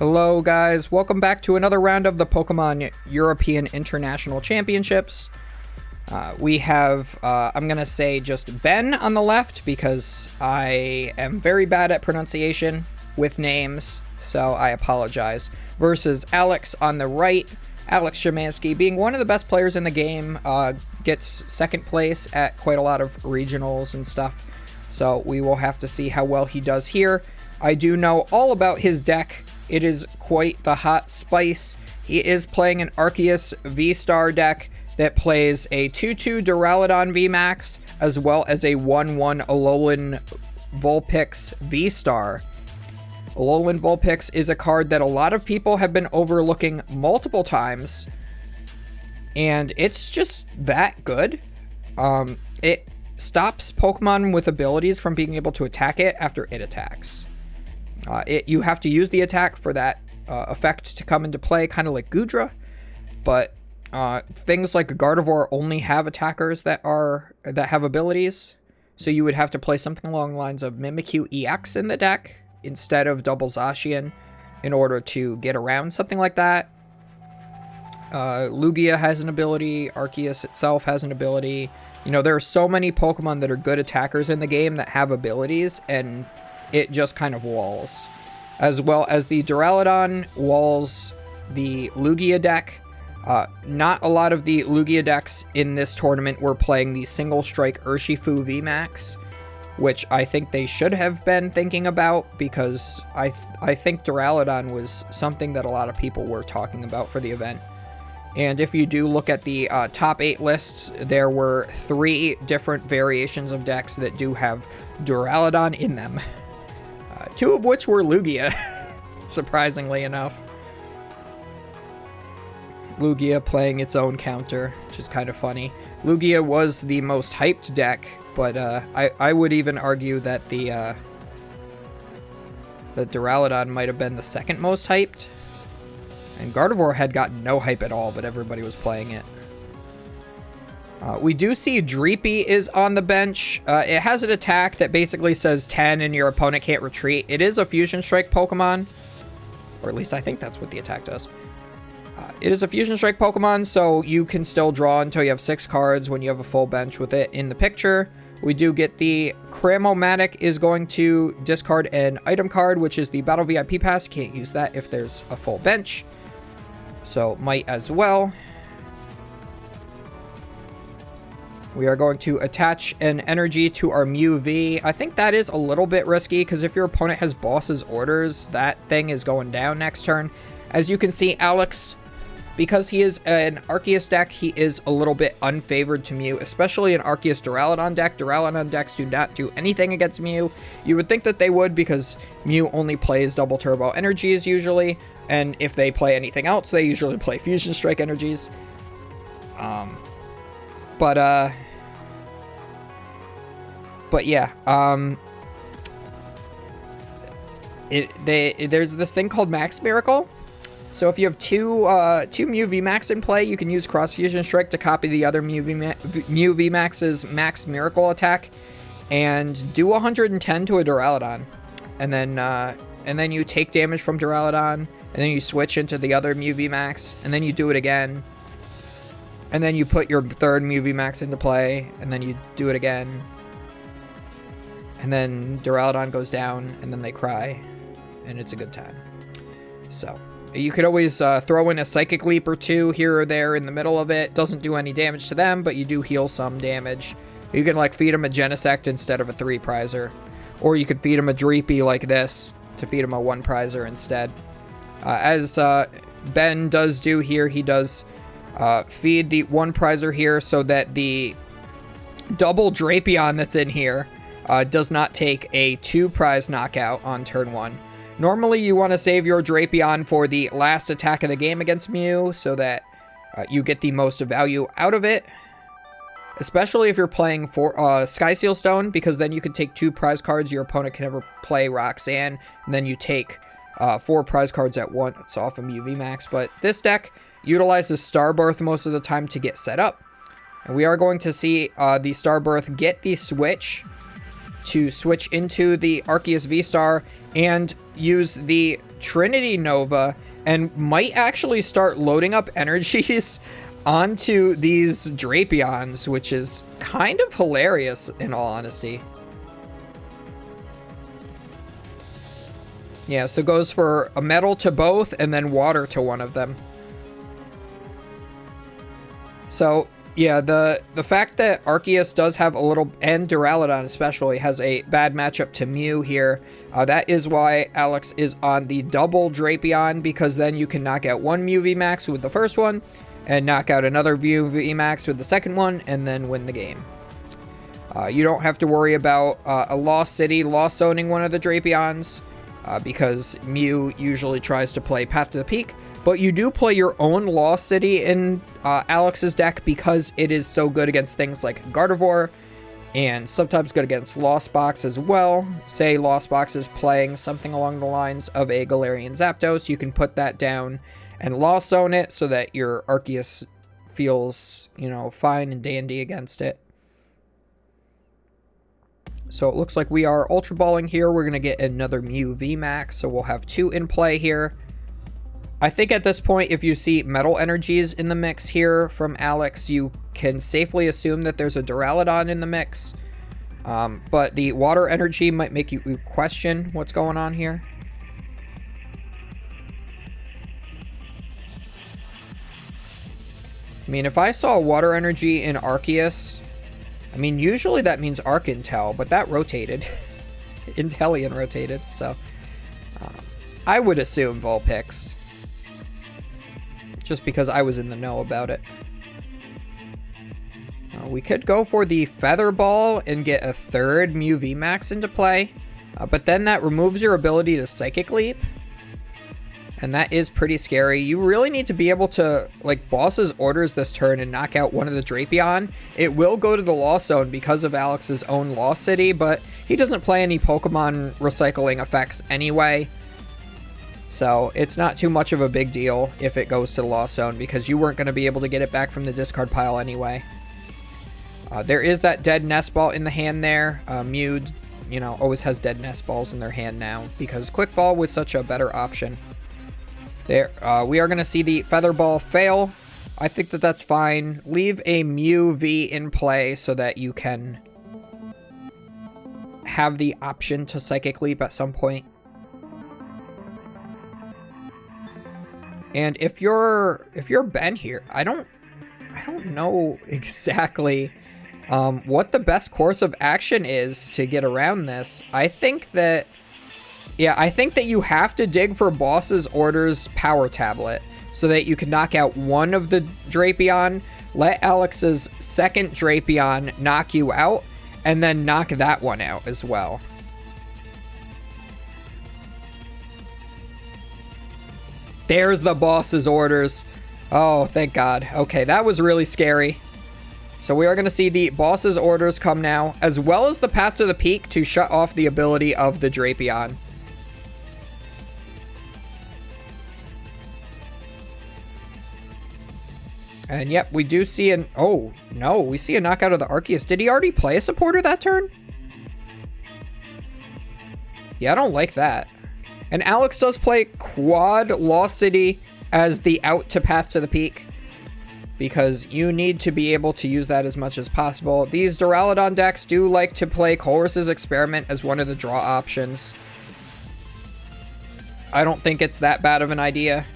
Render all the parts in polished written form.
Hello guys, welcome back to another round of the Pokemon European International Championships. We have, I'm gonna say just Ben on the left because I am very bad at pronunciation with names, so I apologize. Versus Alex on the right. Alex Szymanski, being one of the best players in the game, gets second place at quite a lot of regionals and stuff. So we will have to see how well he does here. I do know all about his deck. It is quite the hot spice. He is playing an Arceus V-Star deck that plays a 2-2 Duraludon VMAX as well as a 1-1 Alolan Vulpix V-Star. Alolan Vulpix is a card that a lot of people have been overlooking multiple times, and it's just that good. It stops Pokemon with abilities from being able to attack it after it attacks. You have to use the attack for that effect to come into play, kind of like Goodra, but things like Gardevoir only have attackers that have abilities, so you would have to play something along the lines of Mimikyu EX in the deck instead of Double Zacian in order to get around something like that. Lugia has an ability, Arceus itself has an ability. You know, there are so many Pokemon that are good attackers in the game that have abilities, and it just kind of walls. As well as the Duraludon walls the Lugia deck. Not a lot of the Lugia decks in this tournament were playing the single strike Urshifu VMAX, which I think they should have been thinking about, because I think Duraludon was something that a lot of people were talking about for the event. And if you do look at the top 8 lists, there were 3 different variations of decks that do have Duraludon in them. 2 of which were Lugia, surprisingly enough. Lugia playing its own counter, which is kind of funny. Lugia was the most hyped deck, but I would even argue that the Duraludon might have been the second most hyped. And Gardevoir had gotten no hype at all, but everybody was playing it. We do see Dreepy is on the bench. It has an attack that basically says 10 and your opponent can't retreat. It is a Fusion Strike Pokemon, or at least I think that's what the attack does. It is a Fusion Strike Pokemon, so you can still draw until you have 6 cards when you have a full bench with it in the picture. We do get the Cramomatic is going to discard an item card, which is the Battle VIP Pass. Can't use that if there's a full bench, so might as well. We are going to attach an energy to our Mew V. I think that is a little bit risky, because if your opponent has Boss's Orders, that thing is going down next turn. As you can see, Alex, because he is an Arceus deck, he is a little bit unfavored to Mew, especially an Arceus Duraludon deck. Duraludon decks do not do anything against Mew. You would think that they would, because Mew only plays Double Turbo Energies usually, and if they play anything else, they usually play Fusion Strike Energies. But yeah, there's this thing called Max Miracle. So if you have two Mew VMAX in play, you can use Cross Fusion Strike to copy the other Mew VMAX's Max Miracle attack and do 110 to a Duraludon, and then you take damage from Duraludon, and then you switch into the other Mew VMAX, and then you do it again. And then you put your third Mew VMAX into play, and then you do it again. And then Duraludon goes down, and then they cry, and it's a good time. So, you could always throw in a Psychic Leap or 2 here or there in the middle of it. Doesn't do any damage to them, but you do heal some damage. You can, like, feed them a Genesect instead of a 3-prizer. Or you could feed them a Dreepy like this to feed them a 1-prizer instead. As Ben does do here, he does feed the 1-prizer here so that the double Drapion that's in here does not take a 2-prize knockout on turn 1. Normally you want to save your Drapion for the last attack of the game against Mew so that you get the most value out of it. Especially if you're playing for Sky Seal Stone, because then you can take 2 prize cards. Your opponent can never play Roxanne, and then you take 4 prize cards at once off of Mew VMAX. But this deck utilizes Starbirth most of the time to get set up. And we are going to see the Starbirth get the switch to switch into the Arceus V-Star and use the Trinity Nova and might actually start loading up energies onto these Drapions, which is kind of hilarious in all honesty. Yeah, so it goes for a metal to both and then water to one of them. So yeah, the fact that Arceus does have a little, and Duraludon especially, has a bad matchup to Mew here, that is why Alex is on the double Drapion, because then you can knock out one Mew VMAX with the first one, and knock out another Mew VMAX with the second one, and then win the game. You don't have to worry about a Lost City Lost Zoning one of the Drapions, because Mew usually tries to play Path to the Peak. But you do play your own Lost City in Alex's deck because it is so good against things like Gardevoir, and sometimes good against Lost Box as well. Say Lost Box is playing something along the lines of a Galarian Zapdos, you can put that down and Lost Zone it so that your Arceus feels, you know, fine and dandy against it. So it looks like we are Ultra Balling here. We're going to get another Mew VMAX, so we'll have 2 in play here. I think at this point, if you see Metal Energies in the mix here from Alex, you can safely assume that there's a Duraludon in the mix. But the Water Energy might make you question what's going on here. I mean, if I saw Water Energy in Arceus, I mean, usually that means Arc Intel, but that rotated. Inteleon rotated, so I would assume Vulpix, just because I was in the know about it. We could go for the Feather Ball and get a third Mew VMAX into play, but then that removes your ability to Psychic Leap, and that is pretty scary. You really need to be able to, like, Boss's orders this turn and knock out one of the Drapion. It will go to the Lost Zone because of Alex's own Lost City, but he doesn't play any Pokemon recycling effects anyway. So it's not too much of a big deal if it goes to the Lost Zone, because you weren't going to be able to get it back from the discard pile anyway. There is that dead Nest Ball in the hand there. Mew, you know, always has dead Nest Balls in their hand now, because Quick Ball was such a better option. There, we are going to see the Feather Ball fail. I think that that's fine. Leave a Mew V in play so that you can have the option to Psychic Leap at some point. And if you're Ben here, I don't know exactly what the best course of action is to get around this. I think that you have to dig for Boss's Orders Power Tablet so that you can knock out one of the Drapion, let Alex's second Drapion knock you out, and then knock that one out as well. There's the Boss's Orders. Oh, thank God. Okay, that was really scary. So we are going to see the Boss's Orders come now, as well as the Path to the Peak to shut off the ability of the Drapion. And yep, we do see an... Oh, no, we see a knockout of the Arceus. Did he already play a supporter that turn? Yeah, I don't like that. And Alex does play Quad Lost City as the out to Path to the Peak, because you need to be able to use that as much as possible. These Duraludon decks do like to play Colress's Experiment as one of the draw options. I don't think it's that bad of an idea.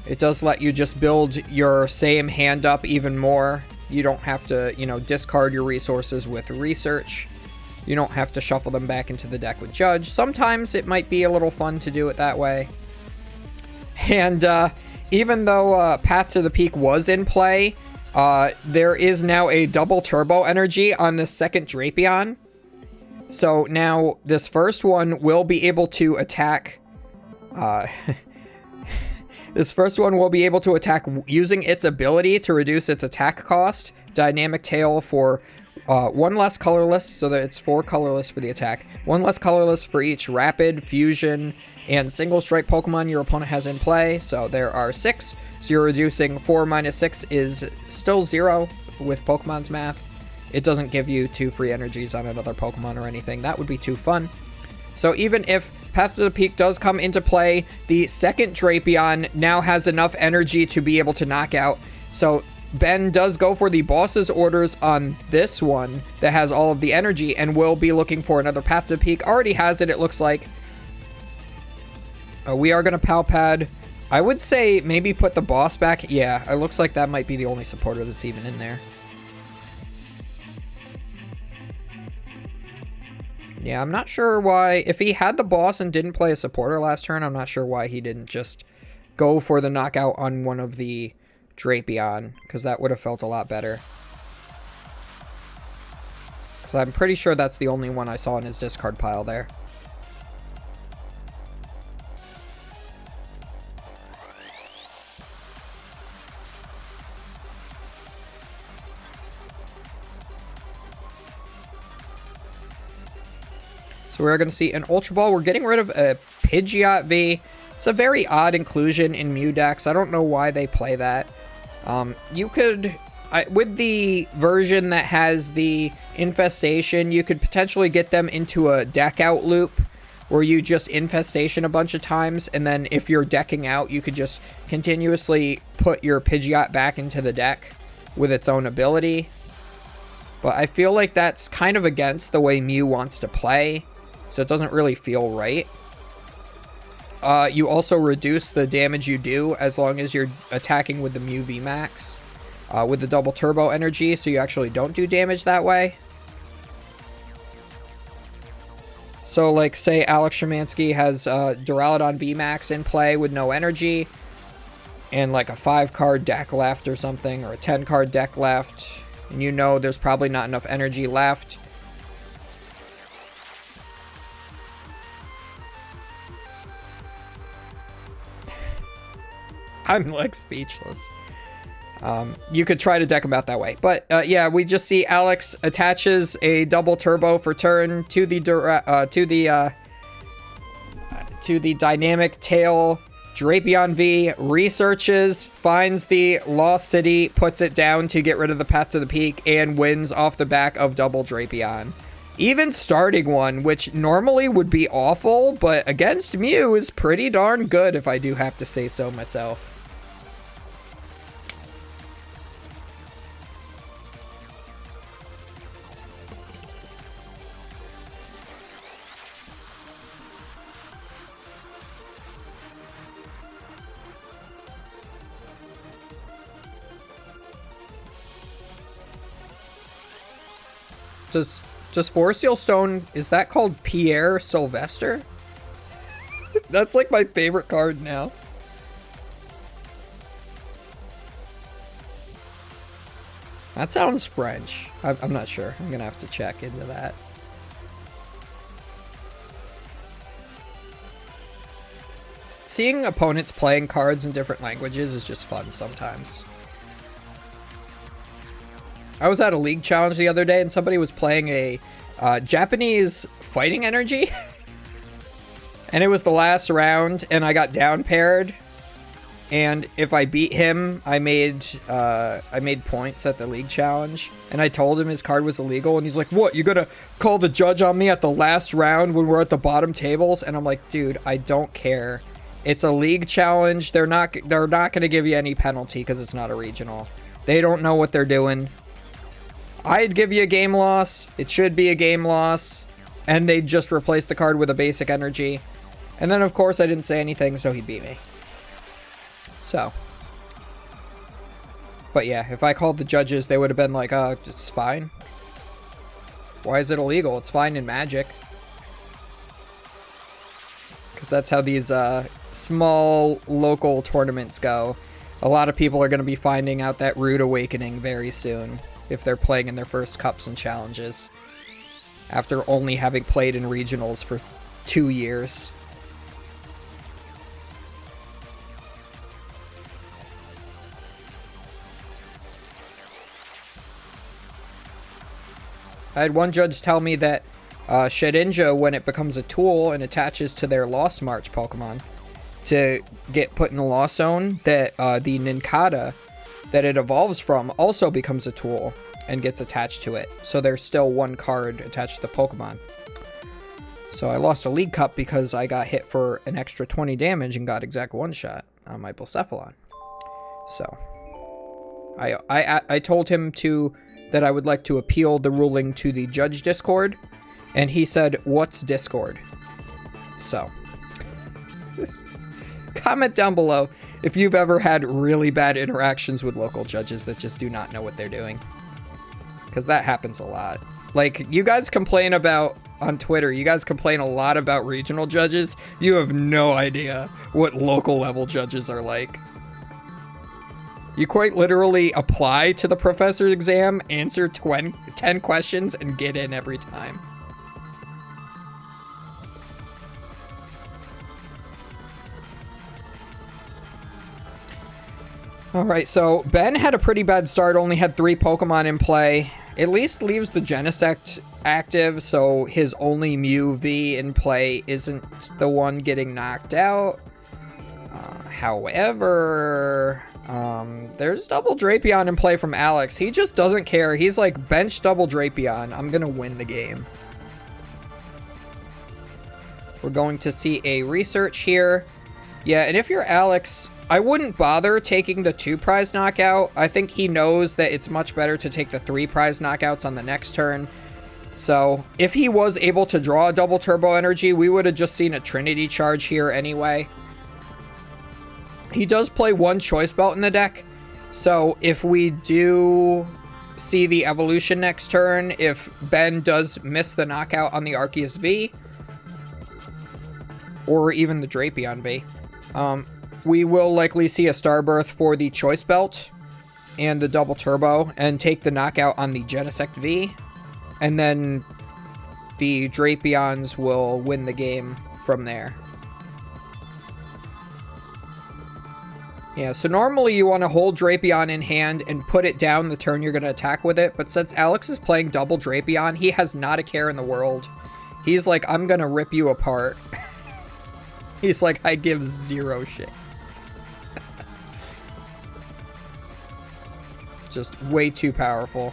It does let you just build your same hand up even more. You don't have to, you know, discard your resources with Research. You don't have to shuffle them back into the deck with Judge. Sometimes it might be a little fun to do it that way. And even though Path to the Peak was in play, there is now a double Turbo Energy on the second Drapion. So now this first one will be able to attack... This first one will be able to attack using its ability to reduce its attack cost. Dynamic Tail for 1 less colorless, so that it's 4 colorless for the attack. 1 less colorless for each Rapid, Fusion, and Single Strike Pokemon your opponent has in play. So there are 6. So you're reducing 4 minus 6 is still 0 with Pokemon's math. It doesn't give you 2 free energies on another Pokemon or anything. That would be too fun. So even if Path to the Peak does come into play. The second Drapion now has enough energy to be able to knock out. So Ben does go for the boss's orders on this one that has all of the energy and will be looking for another Path to the Peak. Already has it, it looks like. We are going to Pal Pad. I would say maybe put the boss back. Yeah, it looks like that might be the only supporter that's even in there. Yeah, I'm not sure why. If he had the boss and didn't play a supporter last turn, I'm not sure why he didn't just go for the knockout on one of the Drapion, because that would have felt a lot better. Because I'm pretty sure that's the only one I saw in his discard pile there. So we're going to see an Ultra Ball. We're getting rid of a Pidgeot V. It's a very odd inclusion in Mew decks. I don't know why they play that. You could, with the version that has the Infestation, you could potentially get them into a deck out loop where you just Infestation a bunch of times, and then if you're decking out, you could just continuously put your Pidgeot back into the deck with its own ability. But I feel like that's kind of against the way Mew wants to play. So it doesn't really feel right. You also reduce the damage you do as long as you're attacking with the Mew VMAX. With the double turbo energy, so you actually don't do damage that way. So like say Alex Szymanski has Duraludon VMAX in play with no energy. And like a 5-card deck left or something, or a 10-card deck left. And you know there's probably not enough energy left. I'm like speechless. You could try to deck him out that way. But yeah, we just see Alex attaches a double turbo for turn to the dynamic tail Drapion V, researches, finds the Lost City, puts it down to get rid of the Path to the Peak, and wins off the back of double Drapion. Even starting one, which normally would be awful, but against Mew is pretty darn good, if I do have to say so myself. Does Forest Seal Stone, is that called Pierre Sylvester? That's like my favorite card now. That sounds French. I'm not sure. I'm gonna have to check into that. Seeing opponents playing cards in different languages is just fun sometimes. I was at a league challenge the other day and somebody was playing a Japanese fighting energy. And it was the last round and I got down paired. And if I beat him, I made points at the league challenge. And I told him his card was illegal and he's like, "What, you gonna call the judge on me at the last round when we're at the bottom tables?" And I'm like, "Dude, I don't care. It's a league challenge. They're not gonna give you any penalty because it's not a regional. They don't know what they're doing. I'd give you a game loss. It should be a game loss. And they'd just replace the card with a basic energy." And then, of course, I didn't say anything, so he beat me. So. But yeah, if I called the judges, they would have been like, it's fine. Why is it illegal? It's fine in Magic. Because that's how these small local tournaments go. A lot of people are going to be finding out that Rude Awakening very soon. If they're playing in their first cups and challenges. After only having played in regionals for 2 years. I had one judge tell me that Shedinja, when it becomes a tool and attaches to their Lost March Pokemon to get put in the Lost Zone, that the Nincada that it evolves from also becomes a tool and gets attached to it. So there's still one card attached to the Pokemon. So I lost a League Cup because I got hit for an extra 20 damage and got exact one-shot on my Blacephalon. So I told him that I would like to appeal the ruling to the Judge Discord, and he said, "What's Discord?" So comment down below if you've ever had really bad interactions with local judges that just do not know what they're doing. Because that happens a lot. Like, you guys complain about, on Twitter, you guys complain a lot about regional judges. You have no idea what local level judges are like. You quite literally apply to the professor's exam, answer 10 questions, and get in every time. Alright, so Ben had a pretty bad start, only had 3 Pokemon in play. At least leaves the Genesect active, so his only Mew V in play isn't the one getting knocked out. However, there's double Drapion in play from Alex. He just doesn't care. He's like, bench double Drapion. I'm gonna win the game. We're going to see a research here. Yeah, and if you're Alex, I wouldn't bother taking the 2 prize knockout. I think he knows that it's much better to take the 3 prize knockouts on the next turn. So if he was able to draw a double turbo energy, we would have just seen a Trinity charge here anyway. He does play 1 choice belt in the deck. So if we do see the evolution next turn, if Ben does miss the knockout on the Arceus V, or even the Drapion V, we will likely see a Starbirth for the Choice Belt and the Double Turbo and take the knockout on the Genesect V. And then the Drapions will win the game from there. Yeah, so normally you want to hold Drapion in hand and put it down the turn you're going to attack with it. But since Alex is playing double Drapion, he has not a care in the world. He's like, I'm going to rip you apart. He's like, I give 0 shits. Just way too powerful.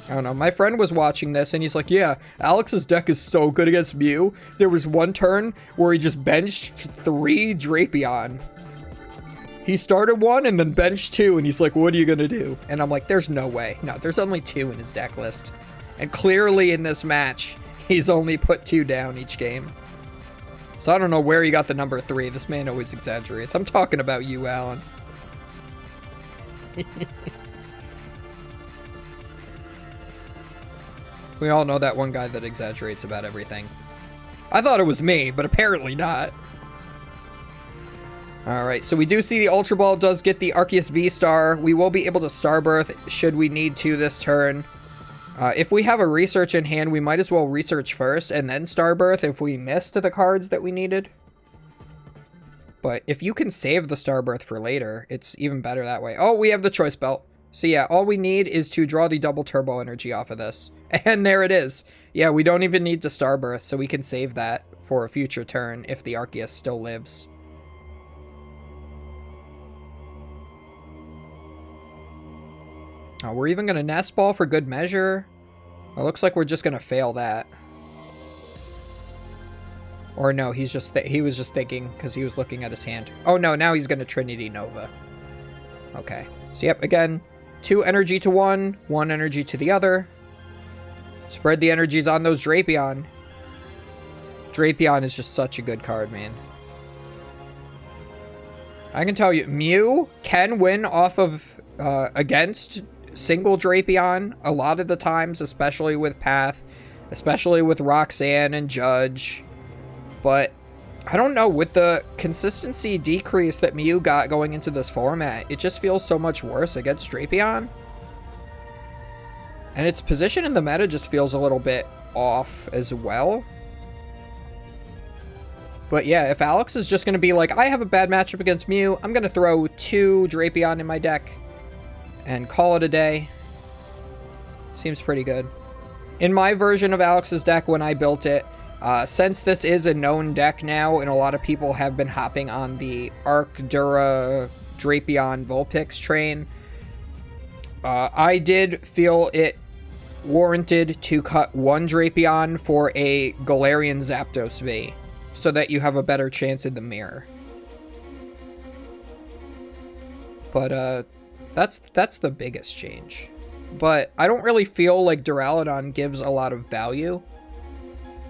I don't know. My friend was watching this and he's like, yeah, Alex's deck is so good against Mew. There was one turn where he just benched 3 Drapion. He started 1 and then benched 2 and he's like, what are you going to do? And I'm like, there's no way. No, there's only 2 in his deck list. And clearly in this match, he's only put 2 down each game. So I don't know where he got the number 3. This man always exaggerates. I'm talking about you, Alan. We all know that one guy that exaggerates about everything. I thought it was me, but apparently not. Alright, so we do see the Ultra Ball does get the Arceus V-Star. We will be able to Starbirth should we need to this turn. If we have a research in hand, we might as well research first and then Starbirth if we missed the cards that we needed. But if you can save the Starbirth for later, it's even better that way. Oh, we have the Choice Belt. So yeah, all we need is to draw the double turbo energy off of this. And there it is. Yeah, we don't even need to Starbirth, so we can save that for a future turn if the Arceus still lives. Oh, we're even going to Nest Ball for good measure. It looks like we're just going to fail that. Or no, he was just thinking because he was looking at his hand. Oh no, now he's going to Trinity Nova. Okay. So yep, again, 2 energy to 1, 1 energy to the other. Spread the energies on those Drapion. Drapion is just such a good card, man. I can tell you, Mew can win off of, against single Drapion a lot of the times, especially with Path, especially with Roxanne and Judge. But I don't know, with the consistency decrease that Mew got going into this format, it just feels so much worse against Drapion. And its position in the meta just feels a little bit off as well. But yeah, if Alex is just going to be like, I have a bad matchup against Mew, I'm going to throw 2 Drapion in my deck and call it a day. Seems pretty good. In my version of Alex's deck when I built it, since this is a known deck now, and a lot of people have been hopping on the Dura Drapion Vulpix train, I did feel it warranted to cut one Drapion for a Galarian Zapdos V, so that you have a better chance in the mirror. But that's the biggest change. But I don't really feel like Duraludon gives a lot of value,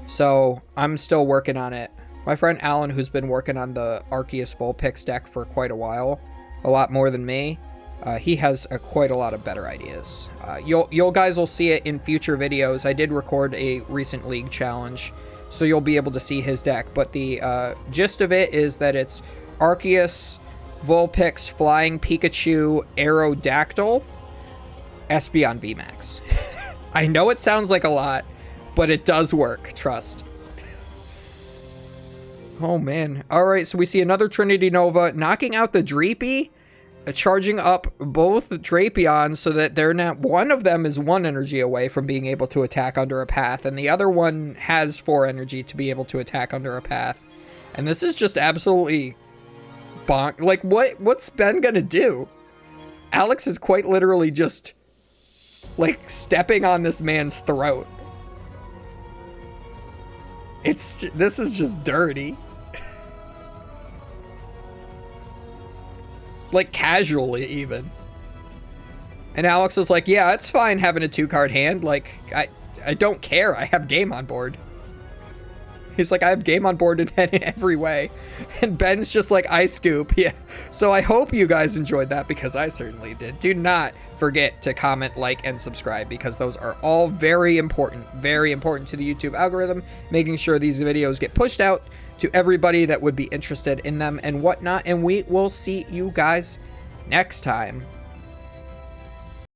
so I'm still working on it. My friend Alan, who's been working on the Arceus Vulpix deck for quite a while, a lot more than me, he has quite a lot of better ideas. You'll guys will see it in future videos. I did record a recent league challenge, so you'll be able to see his deck. But the gist of it is that it's Arceus, Vulpix, Flying Pikachu, Aerodactyl, Espeon VMAX. I know it sounds like a lot, but it does work, trust. Oh man. Alright, so we see another Trinity Nova knocking out the Dreepy, charging up both Drapions so that they're not, one of them is 1 energy away from being able to attack under a path, and the other one has 4 energy to be able to attack under a path. And this is just absolutely bonk. Like, what's Ben gonna do? Alex is quite literally just, like, stepping on this man's throat. This is just dirty. Like, casually, even. And Alex is like, yeah, it's fine having a 2-card hand. Like, I don't care. I have game on board. He's like, I have game on board in every way. And Ben's just like, I scoop. Yeah. So I hope you guys enjoyed that, because I certainly did. Do not forget to comment, like, and subscribe, because those are all very important to the YouTube algorithm, making sure these videos get pushed out to everybody that would be interested in them and whatnot. And we will see you guys next time.